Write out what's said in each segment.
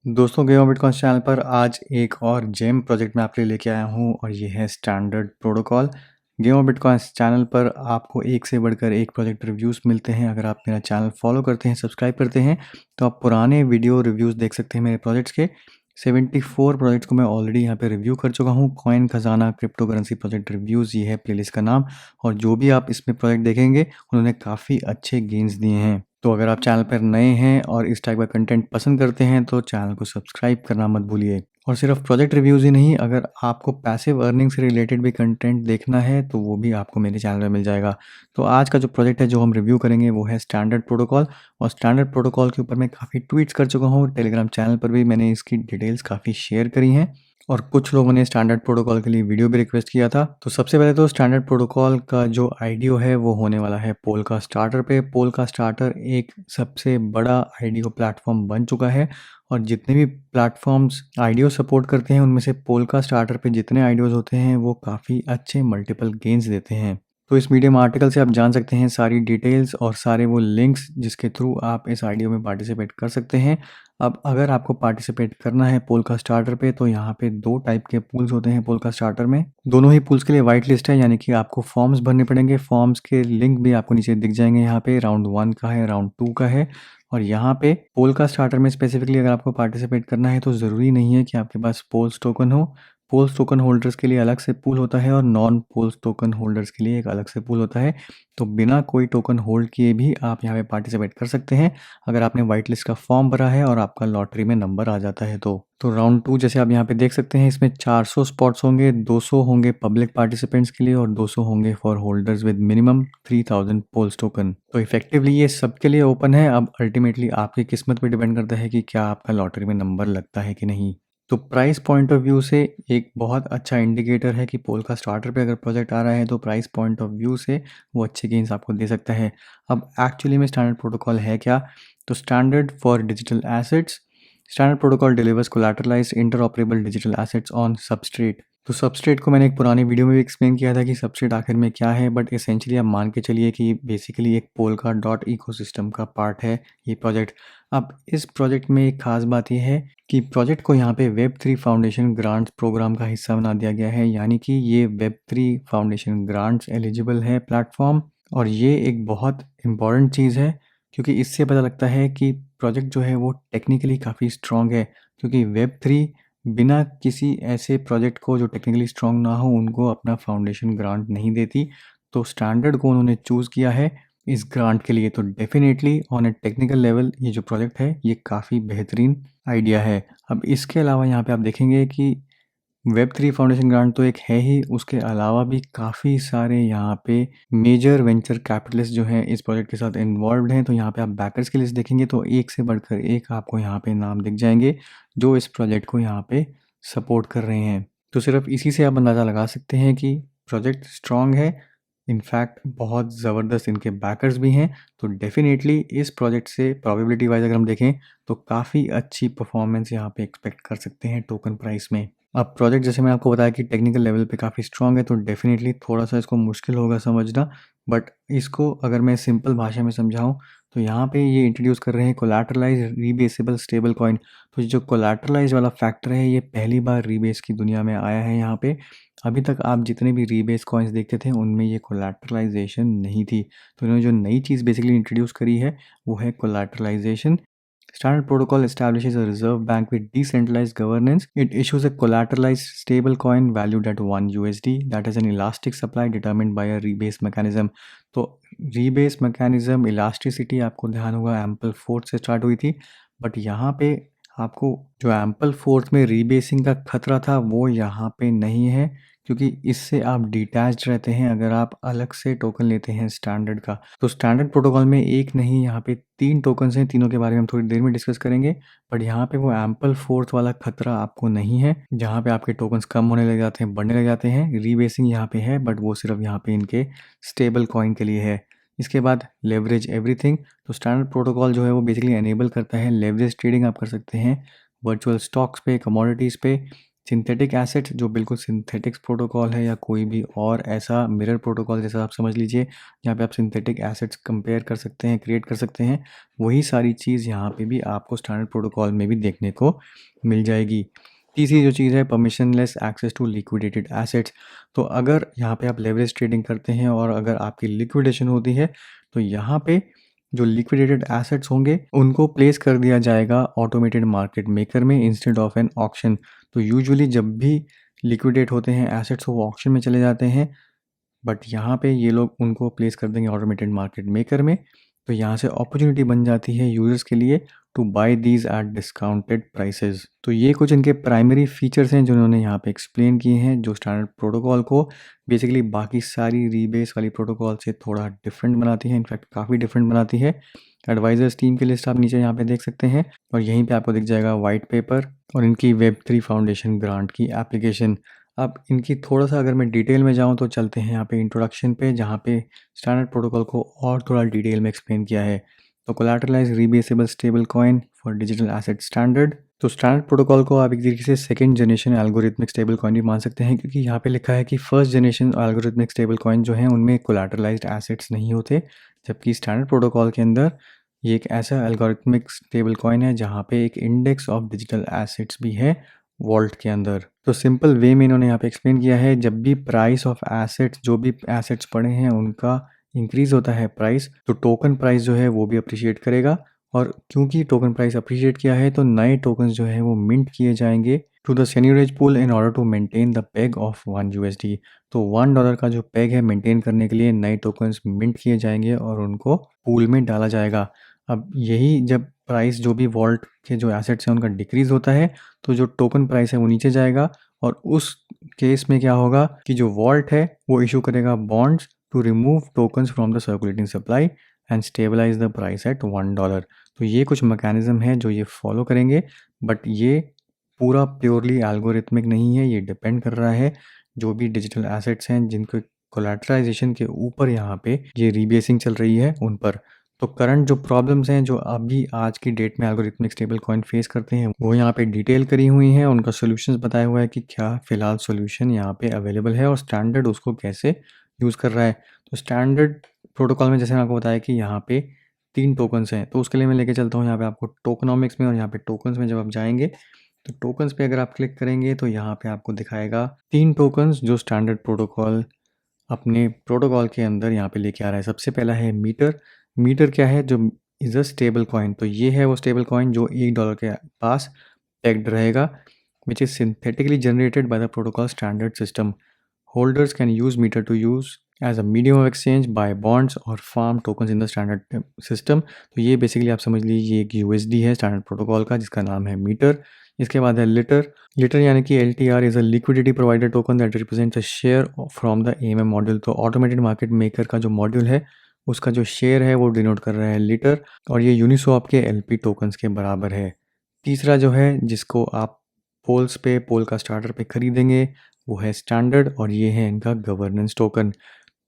दोस्तों game of bitcoins channel पर आज एक और जेम प्रोजेक्ट मैं आपके लिए लेके आया हूँ और ये है standard protocol. Game of bitcoins channel पर आपको एक से बढ़कर एक प्रोजेक्ट रिव्यूज़ मिलते हैं। अगर आप मेरा चैनल फॉलो करते हैं, सब्सक्राइब करते हैं, तो आप पुराने वीडियो रिव्यूज़ देख सकते हैं मेरे प्रोजेक्ट्स के। 74 प्रोजेक्ट्स को मैं ऑलरेडी यहाँ पे रिव्यू कर चुका हूँ। कॉइन खजाना क्रिप्टो करेंसी प्रोजेक्ट रिव्यूज़, ये है प्लेलिस्ट का नाम। और जो भी आप इसमें प्रोजेक्ट देखेंगे उन्होंने काफ़ी अच्छे गेन्स दिए हैं। तो अगर आप चैनल पर नए हैं और इस टाइप का कंटेंट पसंद करते हैं तो चैनल को सब्सक्राइब करना मत भूलिए। और सिर्फ प्रोजेक्ट रिव्यूज़ ही नहीं, अगर आपको पैसिव अर्निंग से रिलेटेड भी कंटेंट देखना है तो वो भी आपको मेरे चैनल में मिल जाएगा। तो आज का जो प्रोजेक्ट है जो हम रिव्यू करेंगे वो है स्टैंडर्ड प्रोटोकॉल। और स्टैंडर्ड प्रोटोकॉल के ऊपर मैं काफ़ी ट्वीट्स कर चुका हूँ। टेलीग्राम चैनल पर भी मैंने इसकी डिटेल्स काफ़ी शेयर करी हैं और कुछ लोगों ने स्टैंडर्ड प्रोटोकॉल के लिए वीडियो भी रिक्वेस्ट किया था। तो सबसे पहले तो स्टैंडर्ड प्रोटोकॉल का जो आईडीओ है वो होने वाला है पोलका स्टार्टर पे। पोलका स्टार्टर एक सबसे बड़ा आईडीओ प्लेटफॉर्म बन चुका है और जितने भी प्लेटफॉर्म्स आईडीओ सपोर्ट करते हैं उनमें से पोलका स्टार्टर पे जितने आईडीओज होते हैं वो काफ़ी अच्छे मल्टीपल गेन्स देते हैं। तो इस मीडियम आर्टिकल से आप जान सकते हैं सारी डिटेल्स और सारे वो लिंक्स जिसके थ्रू आप इस आईडीओ में पार्टिसिपेट कर सकते हैं। अब अगर आपको पार्टिसिपेट करना है पोलका स्टार्टर पे तो यहाँ पे दो टाइप के पूल्स होते हैं पोलका स्टार्टर में। दोनों ही पूल्स के लिए वाइट लिस्ट है, यानी कि आपको फॉर्म्स भरने पड़ेंगे। फॉर्म्स के लिंक भी आपको नीचे दिख जाएंगे। यहाँ पे राउंड 1 का है, राउंड 2 का है। और यहाँ पे पोलका स्टार्टर में स्पेसिफिकली अगर आपको पार्टिसिपेट करना है तो ज़रूरी नहीं है कि आपके पास पोल्स टोकन हो। पोल्स टोकन होल्डर्स के लिए अलग से पूल होता है और नॉन पोल्स टोकन होल्डर्स के लिए एक अलग से पूल होता है। तो बिना कोई टोकन होल्ड किए भी आप यहाँ पे पार्टिसिपेट कर सकते हैं अगर आपने वाइट लिस्ट का फॉर्म भरा है और आपका लॉटरी में नंबर आ जाता है तो राउंड 2 जैसे आप यहाँ पे देख सकते हैं इसमें 400 स्पॉट्स होंगे। 200 होंगे पब्लिक पार्टिसिपेंट्स के लिए और 200 होंगे for holders with minimum 3000 POLS token. तो इफेक्टिवली ये सबके लिए ओपन है। अब अल्टीमेटली आपकी किस्मत पे डिपेंड करता है कि क्या आपका लॉटरी में नंबर लगता है कि नहीं। तो प्राइस पॉइंट ऑफ व्यू से एक बहुत अच्छा इंडिकेटर है कि पोल का स्टार्टर पे अगर प्रोजेक्ट आ रहा है तो प्राइस पॉइंट ऑफ व्यू से वो अच्छे गेन्स आपको दे सकता है। अब एक्चुअली में स्टैंडर्ड प्रोटोकॉल है क्या? तो standard for digital assets, standard protocol delivers collateralised interoperable digital assets on substrate. तो सबस्ट्रेट को मैंने एक पुरानी वीडियो में भी एक्सप्लेन किया था कि सबस्ट्रेट आखिर में क्या है, बट एसेंशियली आप मान के चलिए कि बेसिकली एक पोलका डॉट इकोसिस्टम का पार्ट है ये प्रोजेक्ट। अब इस प्रोजेक्ट में एक खास बात यह है कि प्रोजेक्ट को यहाँ पे वेब3 फाउंडेशन ग्रांट्स प्रोग्राम का हिस्सा बना दिया गया है, यानी कि ये वेब3 फाउंडेशन ग्रांट्स एलिजिबल है प्लेटफॉर्म। और ये एक बहुत इम्पॉर्टेंट चीज़ है क्योंकि इससे पता लगता है कि प्रोजेक्ट जो है वो टेक्निकली काफ़ी स्ट्रॉन्ग है। क्योंकि वेब3 बिना किसी ऐसे प्रोजेक्ट को जो टेक्निकली स्ट्रॉन्ग ना हो उनको अपना फाउंडेशन ग्रांट नहीं देती। तो स्टैंडर्ड को उन्होंने चूज़ किया है इस ग्रांट के लिए। तो definitely on A technical level ये जो प्रोजेक्ट है ये काफ़ी बेहतरीन आइडिया है। अब इसके अलावा यहाँ पे आप देखेंगे कि वेब3 फाउंडेशन ग्रांट तो एक है ही, उसके अलावा भी काफ़ी सारे यहाँ पे मेजर वेंचर कैपिटलिस्ट जो हैं इस प्रोजेक्ट के साथ इन्वॉल्व्ड हैं। तो यहाँ पे आप बैकर्स की लिस्ट देखेंगे तो एक से बढ़कर एक आपको यहाँ पे नाम दिख जाएंगे जो इस प्रोजेक्ट को यहाँ पे सपोर्ट कर रहे हैं। तो सिर्फ इसी से आप अंदाज़ा लगा सकते हैं कि प्रोजेक्ट स्ट्रॉन्ग है। इनफैक्ट बहुत ज़बरदस्त इनके बैकर्स भी हैं। तो डेफिनेटली इस प्रोजेक्ट से प्रोबेबिलिटी वाइज अगर हम देखें तो काफ़ी अच्छी परफॉर्मेंस यहाँ पे एक्सपेक्ट कर सकते हैं टोकन प्राइस में। अब प्रोजेक्ट जैसे मैं आपको बताया कि टेक्निकल लेवल पे काफ़ी स्ट्रॉन्ग है तो डेफिनेटली थोड़ा-सा इसको मुश्किल होगा समझना। बट इसको अगर मैं सिंपल भाषा में समझाऊँ तो यहाँ पे ये इंट्रोड्यूस कर रहे हैं कोलैटरलाइज्ड रीबेसेबल स्टेबल कॉइन। तो ये जो कोलैटरलाइज्ड वाला फैक्टर है ये पहली बार रीबेस की दुनिया में आया है यहाँ पे। अभी तक आप जितने भी रीबेस कॉइन्स देखते थे उनमें ये कोलैटरलाइजेशन नहीं थी। तो इन्होंने जो नई चीज़ बेसिकली इंट्रोड्यूस करी है वो है कोलैटरलाइजेशन। Standard Protocol establishes a reserve bank with decentralized governance. It issues a collateralized stablecoin valued at 1 USD that has an elastic supply determined by a rebase mechanism. तो rebase mechanism elasticity आपको ध्यान होगा ample fourth से start हुई थी, but यहाँ पे आपको जो एम्पल फोर्थ में रीबेसिंग का खतरा था वो यहाँ पे नहीं है क्योंकि इससे आप डिटैच्ड रहते हैं अगर आप अलग से टोकन लेते हैं स्टैंडर्ड का। तो स्टैंडर्ड प्रोटोकॉल में एक नहीं यहाँ पे 3 टोकन्स हैं, तीनों के बारे में हम थोड़ी देर में डिस्कस करेंगे। बट यहाँ पे वो एम्पल फोर्थ वाला खतरा आपको नहीं है जहाँ पे आपके टोकन्स कम होने लग जाते हैं, बढ़ने लग जाते हैं। रीबेसिंग यहाँ पे है बट वो सिर्फ यहाँ पे इनके स्टेबल कॉइन के लिए है। इसके बाद लेवरेज एवरीथिंग। तो स्टैंडर्ड प्रोटोकॉल जो है वो बेसिकली एनेबल करता है लेवरेज ट्रेडिंग आप कर सकते हैं वर्चुअल स्टॉक्स पे, कमोडिटीज़ पे, सिंथेटिक एसेट्स जो बिल्कुल सिंथेटिक्स प्रोटोकॉल है या कोई भी और ऐसा मिरर प्रोटोकॉल जैसा आप समझ लीजिए, जहाँ पे आप सिंथेटिक एसेट्स कंपेयर कर सकते हैं, क्रिएट कर सकते हैं, वही सारी चीज़ यहाँ पे भी आपको स्टैंडर्ड प्रोटोकॉल में भी देखने को मिल जाएगी। तीसरी जो चीज़ है permissionless access to liquidated assets. तो अगर यहाँ पे आप लेवरेज ट्रेडिंग करते हैं और अगर आपकी लिक्विडेशन होती है तो यहाँ पे जो लिक्विडेटेड एसेट्स होंगे उनको प्लेस कर दिया जाएगा ऑटोमेटेड मार्केट मेकर में इंस्टेड ऑफ एन ऑक्शन। तो यूजुअली जब भी लिक्विडेट होते हैं एसेट्स वो ऑक्शन में चले जाते हैं, बट यहाँ पे ये लोग उनको प्लेस कर देंगे ऑटोमेटेड मार्केट मेकर में। तो यहाँ से अपॉर्चुनिटी बन जाती है यूजर्स के लिए to buy these at discounted prices. तो ये कुछ इनके प्राइमरी फीचर्स हैं जो उन्होंने यहाँ पे एक्सप्लेन किए हैं, जो स्टैंडर्ड प्रोटोकॉल को बेसिकली बाकी सारी रीबेस वाली प्रोटोकॉल से थोड़ा डिफरेंट बनाती है, इनफैक्ट काफ़ी डिफरेंट बनाती है। एडवाइजर्स टीम की लिस्ट आप नीचे यहाँ पे देख सकते हैं और यहीं पे आपको दिख जाएगा वाइट पेपर और इनकी वेब3 फाउंडेशन ग्रांट की एप्लीकेशन। अब इनकी थोड़ा सा अगर मैं डिटेल में जाऊँ तो चलते हैं यहाँ पे इंट्रोडक्शन पे, जहाँ पे स्टैंडर्ड प्रोटोकॉल को और थोड़ा डिटेल में एक्सप्लेन किया है। तो collateralise rebasable stable coin for digital asset standard. तो स्टैंडर्ड प्रोटोकॉल को आप एक तरीके से second generation algorithmic stable coin भी मान सकते हैं, क्योंकि यहाँ पे लिखा है कि first generation algorithmic stable coin जो है उनमें कोलैटरलाइज्ड एसेट्स नहीं होते, जबकि स्टैंडर्ड प्रोटोकॉल के अंदर ये एक ऐसा एल्गोरिथमिक स्टेबल कॉइन है जहाँ पे एक इंडेक्स ऑफ डिजिटल एसेट्स भी है वॉल्ट के अंदर। तो सिंपल वे में इन्होंने यहाँ पे एक्सप्लेन किया है, जब भी प्राइस ऑफ एसेट्स, जो भी एसेट्स पड़े हैं उनका इंक्रीज होता है प्राइस, तो टोकन प्राइस जो है वो भी अप्रिशिएट करेगा। और क्योंकि टोकन प्राइस अप्रिशिएट किया है तो नए टोकन्स जो है वो मिंट किए जाएंगे to the seigniorage pool in order to maintain the peg of $1। तो $1 का जो पेग है मेंटेन करने के लिए नए टोकन्स मिंट किए जाएंगे और उनको पूल में डाला जाएगा। अब यही जब प्राइस जो भी वॉल्ट के जो एसेट्स हैं उनका डिक्रीज होता है तो जो टोकन प्राइस है वो नीचे जाएगा, और उस केस में क्या होगा कि जो वॉल्ट है वो इशू करेगा bonds to remove tokens from the circulating supply and stabilise the price at $1। तो ये कुछ मैकेनिज्म है जो ये फॉलो करेंगे, बट ये पूरा प्योरली एल्गोरिथमिक नहीं है, ये डिपेंड कर रहा है जो भी डिजिटल एसेट्स हैं जिनको कोलैटराइजेशन के ऊपर यहाँ पे ये रीबेसिंग चल रही है उन पर। तो करंट जो प्रॉब्लम्स हैं जो अभी आज की डेट में एल्गोरिथमिक स्टेबल कॉइन फेस करते हैं वो यहाँ पे डिटेल करी हुई हैं, उनका सॉल्यूशंस बताया हुआ है कि क्या फ़िलहाल सॉल्यूशन यहाँ पे अवेलेबल है और स्टैंडर्ड उसको कैसे यूज़ कर रहा है। तो स्टैंडर्ड प्रोटोकॉल में जैसे मैंने आपको बताया कि यहाँ पे 3 टोकन्स हैं, तो उसके लिए मैं लेके चलता हूँ यहाँ पे आपको टोकनॉमिक्स में, और यहाँ पे टोकन्स में जब आप जाएंगे तो टोकन्स पे अगर आप क्लिक करेंगे तो यहाँ पे आपको दिखाएगा 3 टोकन्स जो स्टैंडर्ड प्रोटोकॉल अपने प्रोटोकॉल के अंदर यहाँ पे लेके आ रहा है। सबसे पहला है मीटर। मीटर क्या है? जो इज़ अ स्टेबल कॉइन। तो ये है वो स्टेबल कॉइन जो $1 के पास पेग्ड रहेगा, which is synthetically generated by the protocol standard system. Holders can use meter to use as a medium of exchange buy bonds और farm tokens in the standard system. तो ये basically आप समझ लीजिए ये एक यूएसडी है स्टैंडर्ड प्रोटोकॉल का जिसका नाम है मीटर। इसके बाद है लिटर। लिटर यानी कि LTR is a liquidity provider token that represents a share from the AMM module. तो ऑटोमेटेड मार्केट मेकर का जो मॉड्यूल है उसका जो शेयर है वो डिनोट कर रहा है लिटर, और ये यूनिस्वैप के LP टोकन्स के बराबर है। तीसरा जो है जिसको आप पोल्स पे, पोल का स्टार्टर पे खरीदेंगे, वो है स्टैंडर्ड, और ये है इनका गवर्नेंस टोकन।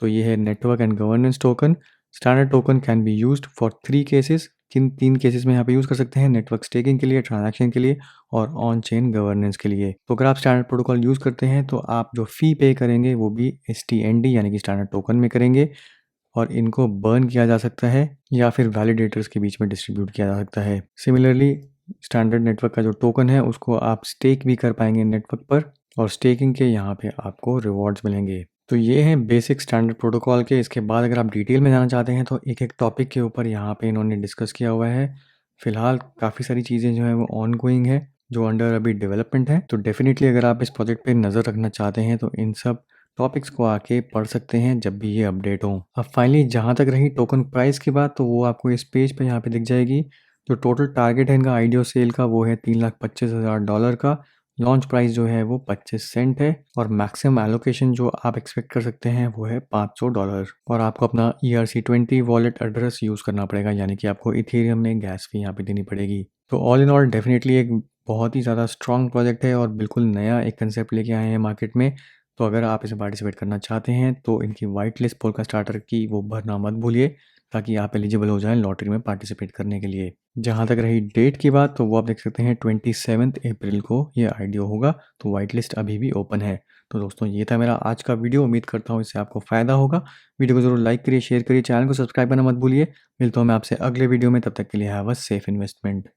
तो ये है network and governance token. Standard token can be used for 3 cases. किन 3 केसेस में यहाँ पे यूज़ कर सकते हैं? नेटवर्क स्टेकिंग के लिए, ट्रांजैक्शन के लिए और ऑन चेन गवर्नेंस के लिए। तो अगर आप स्टैंडर्ड प्रोटोकॉल यूज़ करते हैं तो आप जो फ़ी पे करेंगे वो भी STND यानी कि स्टैंडर्ड टोकन में करेंगे, और इनको बर्न किया जा सकता है या फिर वैलिडेटर्स के बीच में डिस्ट्रीब्यूट किया जा सकता है। सिमिलरली स्टैंडर्ड नेटवर्क का जो टोकन है उसको आप स्टेक भी कर पाएंगे नेटवर्क पर, और स्टेकिंग के यहाँ पे आपको रिवॉर्ड्स मिलेंगे। तो ये हैं बेसिक स्टैंडर्ड प्रोटोकॉल के। इसके बाद अगर आप डिटेल में जाना चाहते हैं तो एक एक टॉपिक के ऊपर यहाँ पे इन्होंने डिस्कस किया हुआ है। फिलहाल काफ़ी सारी चीज़ें जो हैं वो ऑन गोइंग है, जो अंडर अभी डेवलपमेंट है। तो डेफिनेटली अगर आप इस प्रोजेक्ट पे नज़र रखना चाहते हैं तो इन सब टॉपिक्स को आके पढ़ सकते हैं जब भी ये अपडेट हो। अब फाइनली जहाँ तक रही टोकन प्राइस की बात, तो वो आपको इस पेज पे यहाँ पे दिख जाएगी। जो टोटल टारगेट है इनका आईडीओ सेल का वो है $3,25,000 का। लॉन्च प्राइस जो है वो 25 सेंट है, और मैक्सिमम एलोकेशन जो आप एक्सपेक्ट कर सकते हैं वो है $500, और आपको अपना ERC20 वॉलेट एड्रेस यूज़ करना पड़ेगा, यानी कि आपको इथेरियम में गैस फी यहाँ पे देनी पड़ेगी। तो ऑल इन ऑल डेफिनेटली एक बहुत ही ज़्यादा स्ट्रॉन्ग प्रोजेक्ट है और बिल्कुल नया एक कंसेप्ट लेके आए हैं मार्केट में। तो अगर आप इसे पार्टिसिपेट करना चाहते हैं तो इनकी वाइट लिस्ट पोल का स्टार्टर की वो भरना मत भूलिए, ताकि आप एलिजिबल हो जाएँ लॉटरी में पार्टिसिपेट करने के लिए। जहाँ तक रही डेट की बात, तो वो आप देख सकते हैं 27 अप्रैल को ये आईडीओ होगा, तो व्हाइट लिस्ट अभी भी ओपन है। तो दोस्तों ये था मेरा आज का वीडियो, उम्मीद करता हूँ इससे आपको फ़ायदा होगा। वीडियो को ज़रूर लाइक करिए, शेयर करिए, चैनल को सब्सक्राइब करना मत भूलिए। मिलता हूँ मैं आपसे अगले वीडियो में, तब तक के लिए हैव अ सेफ इन्वेस्टमेंट।